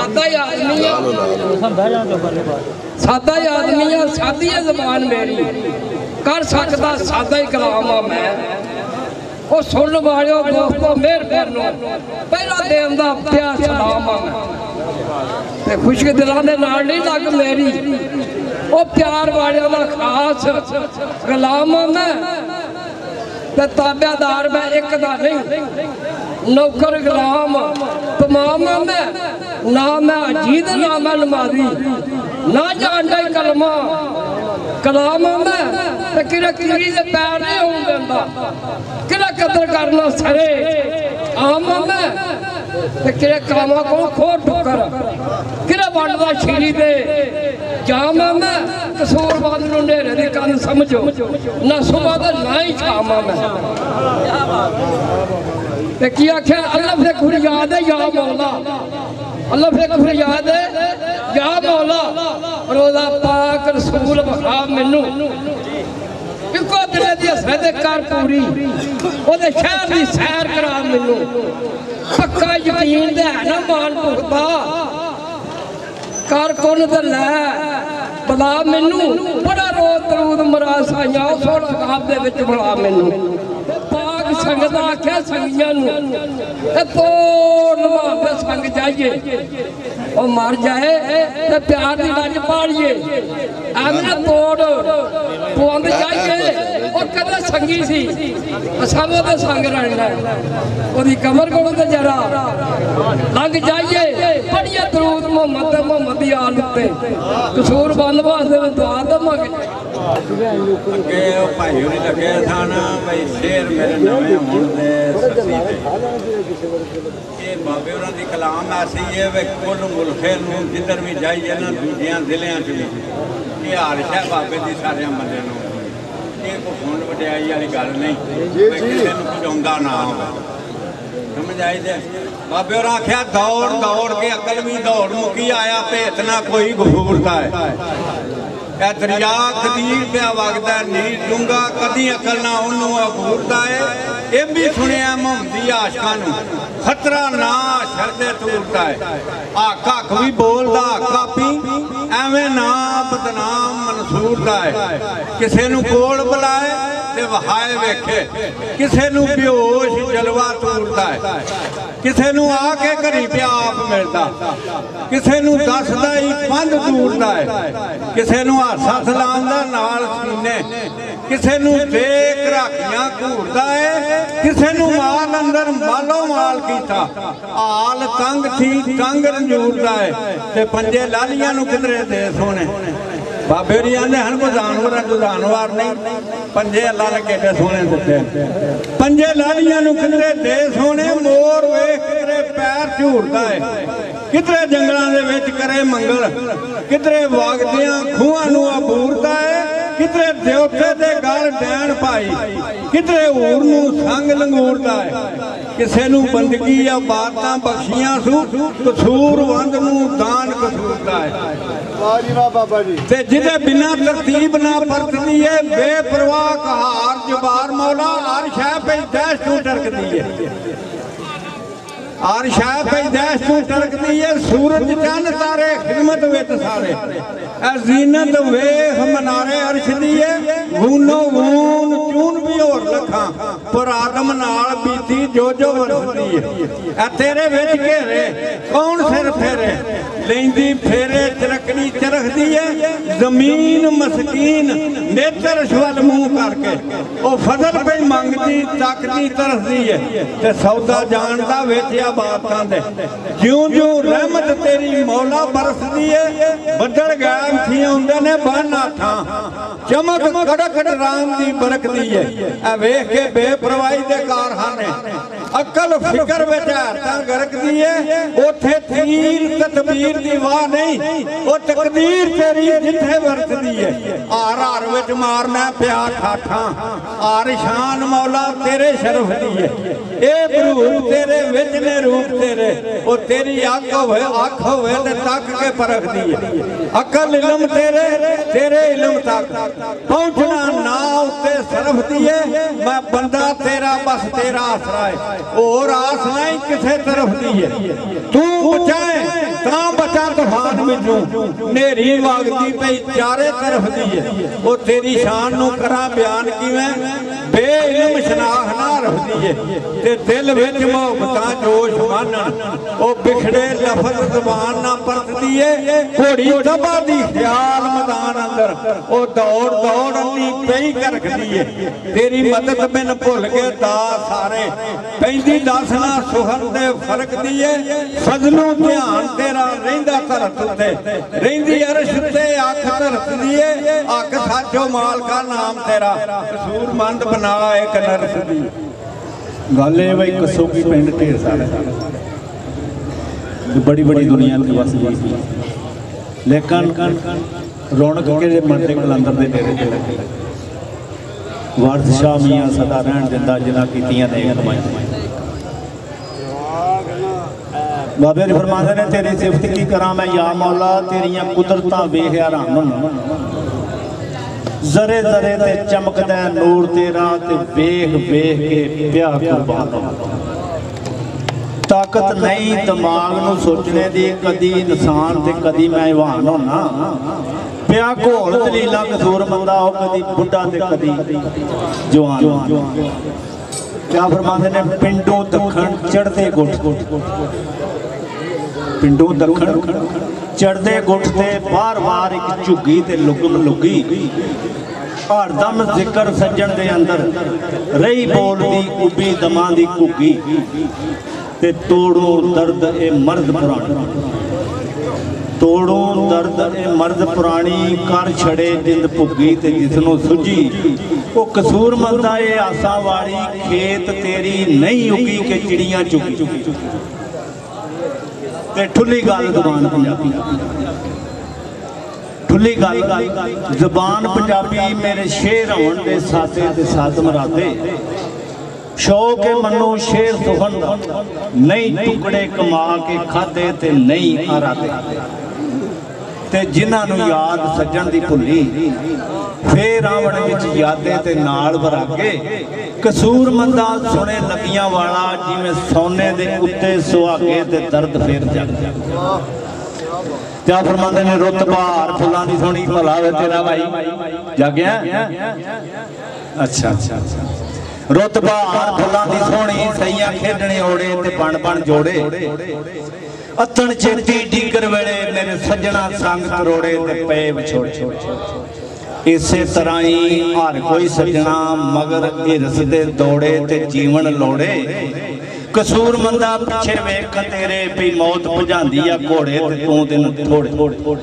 सादा ही आदमी है, सादा ही आदमी है, सादी है जबान मेरी, कर सकता सादा ही कलाम आ मैं। वो सुन वाले दोस्तों मेहर करो, पहला दिन का प्यार सलाम आ मैं, खुश दिलों के नाल नहीं लग मेरी, वो प्यार वाले का खास कलाम आ मैं। ताबेदार मैं एक दा नहीं, नौकर गुलाम तमाम मैं, ना मैं अजीद ना मैं नमाजी, ना जानदा कलमा कलाम मैं। किरा किरी दे पैर नहीं होन देंदा, किरा कदर करना सरे आम मैं, किरा कामा को खोर ठोकर, किरा बनदा शीरी दे जाम मैं। कसूरवाद नूं नेरे दी कंध समझो, ना सुबह दा ना ही शाम मैं। की आख्या अल्लाह फिर फरियाद है या मौला, अल्लाह फिर फरियाद है या मौला, रोज़ा पाक रसूल बखा मैनू इको दिले दी हसरत कर पूरी, ओदे शहर दी सैर करा मैनू, पक्का यकीन दे है ना मान भुगता कर कुन ते लै बला मैनू, बड़ा रोज दरूद मराद साइयां सोहना खाब दे विच बुला मैनू। पाक संगत आख्या संगियां नूं तोड़ नभांदे संग जाइए, वो मर जाए तो प्यार की लज पाड़िए, एवं ना तोड़ पवंद जाइए। और कदे संगी सी सब वो संग रहना, वो कमर को तो जरा लग जाइए, पढ़िए दरूद मोहम्मद मोहम्मद दी आल उत्ते, कसूर बंद वास्ते दुआ देवांगे। भाई होनी लगे सन भाई शेर मेरे नवे होने बाबे होर की कलाम ऐसी है वे कुल मुल्खे जिधर भी जाइए ना दूजिया जिले च भी ये हारिश है बाबे की सारे बंदे ये कोई फुंड वड्याई वाली गल नहीं, किसी कुछ आंदा ना हो समझ आई दे। बाबे होर आख्या दौड़ दौड़ के अकल भी दौड़ मुकी आया, भेतना कोई घूरता है दरिया खदीर पे वगदा नहीं डूंगा, कदी अकल ना उन्होंने अबूरता है। ये भी सुनिया मोहम्मदी आशकां नूं खतरा ना शरदे तूरता है, आका भी बोलदा आका पी एवें ना बदनाम मनसूरता है। किसे नूं कोल बुलाए ते वहाए वेखे, किसे नूं बेहोश जलवा तूरता है, किसे नूं आके घरी पे आप मिलता, किसे नूं दसदा ही पंध दूरदा है, किसे नूं हासा सलामदा नाल सीने, किसे नूं देख राखियां घूरदा है, किसे नूं माल अंदर मालो माल कीता, हाल तंग थी तंग रंजूरदा है, ते पंजे लालियां नूं किधरे दे सोने। बाबे होरी आंदे हन कोई जानवर है, जानवर नहीं, पंजे अल्लाह ने केडे सोने दिते, पंजे लालियां नूं किधरे दे सोने। मोर वेख किधरे पैर झूरदा है, किधरे जंगलों दे विच करे मंगल, किधरे वागदियां खूहां नूं अबूरदा है, किधरे देवते दे गल डैन पाई, किधरे ऊर नूं संग लंगूरदा है, किसे नूं बंदगी या बातां बख्शियां सू, कसूरवंद नूं दान कसूरदा है। वाह जी वाह बाबा जी। ते जिदे बिना तरतीब ना परतदी है, बेपरवाह कहार जबार मौला, हर शै पे दहश तू टरकदी है, हर शै पे दहश तू टरकदी है। सूरज चंद तारे खिदमत विच सारे, जीनत वेख मनारे अर्श दी है, गूनो गून चून भी होर लखा, पर आदम नाल बीती जो जो वरसदी है। तेरे विच घेरे कौन सिर फेरे, लेंदी फेरे चरकनी चरखदी है, जमीन मसकीन नेत्र शवल मुंह करके, ओ फजल पे मंगदी तकदी तरसदी है, ते सौदा जानदा वेचिया बातां दे, ज्यों ज्यों रहमत तेरी मौला बरसदी है, बदल गए थी होंदे ने बन आठा, चमक कड़क राम दी बरकदी है। ए वेख के बेपरवाही दे कारखाने, अकल फिकर विच हारतां गरकदी है, ओथे तीर तदबीर दी वाह नहीं, ओ तकदीर तेरी जिथे वरतदी है। हार हार विच मारना पिया ठाठा, हार शान मौला तेरे शरफ दी है, ए रूप तेरे विच ने रूप तेरे, ओ तेरी अख होवे ते तक के परखदी है। अकल इलम तेरे तेरे इलम तक पहुंचना ना उत्ते सरफ दिए, मैं बंदा तेरा बस तेरा आसरा है, और आस नहीं किसे तरफ दी है, तू बचाए ता मैनू नेरी वागदी पई चारे तरफ दी है वो तेरी शान नू करा बयान किवें बेइल्म शनाख ना रखदी है ते दिल विच मोहब्बतां जोश मानन ओ बिखड़े लफज ज़बान ना परतदी है घोड़ी दबा दी ख्याल मैदान अंदर ओ दौड़ दौड़ अन्नी पई करखदी है तेरी मदद बिन भुल के दा सारे पैंदी दस ना सुहर दे फर्क दी है फजलू ध्यान तेरा रहिंदा धरत उत्ते रहिंदी अरश ते अख धरत दी है अख साचो माल का नाम तेरा कसूरमंद बना एक नरस दी गल है भाई कसोगी पिंड ढेर सारे बड़ी बड़ी दुनिया के बस गई लेकिन रौनक के मरते कलंदर के डेरे से लगे वारस शाह मियाँ सदा रहन दिंदा जिन्हां कीतियां ने कमाई बाबे ने फरमाते ने तेरी सिफत की करा मैं या मौला तेरियां कुदरतां वेख हैरान जरे जरे ते चमकदा नूर तेरा ते वेख वेख के प्यार कुर्बान ताकत नहीं दिमाग नू सोचने दी कदी इंसान ते कदी मैं हैवान होना प्या घोल दलीला कसूर मंदा हो कदी बुढ़ा ते कदी जवान क्या फरमाते ने पिंडों दखन चढ़ते गुट पिंडों दखन चढ़ते गुट ते बार बार एक झुग्गी ते लुगम लुगी हरदम जिक्र सज्जन दे अंदर रही बोलदी उबी दमां दी घुग्गी ते तोड़ो दर्द ए मर्द पुरानी तोड़ो दर्द ए मर्द पुरानी कर छड़े जिंद भुग्गी ते जिसनों सुझी वो कसूर मंदा ए आसा वाली खेत तेरी नहीं उगी के चिड़ियां चुगी ते ठुली गल ज़बान पंजाबी ठुली गल ज़बान पंजाबी मेरे शेर होण दे साथे ते साथ मराते शौक मनो शेर सुहन नहीं टुकड़े कमा के खादे ते नहीं आराते ते जिन्हां नूं याद सज्जन दी भुली फेर आवण विच यादे ते नाल वरागे कसूर मंदा सुने लगियां वाला जिवें सोने दे उत्ते सुहागे ते दर्द फेर जग क्या फरमाते ने रुत बहार फुलां दी सोहनी भला वे तेरा भाई जागया अच्छा अच्छा रुत बहार फुलां दी सोहनी सैयां खेडणे ओड़े ते बण बण जोड़े अतन चेती डीगर वेले मेरे सज्जना संग करोड़े ते पे विछोड़े इसे तरह ही हर कोई सजना मगर हिरस दे दौड़े ते जीवन लोड़े कसूर मंदा पिछे वेख तेरे भी मौत भजांदी आ घोड़े ते तू दिन थोड़े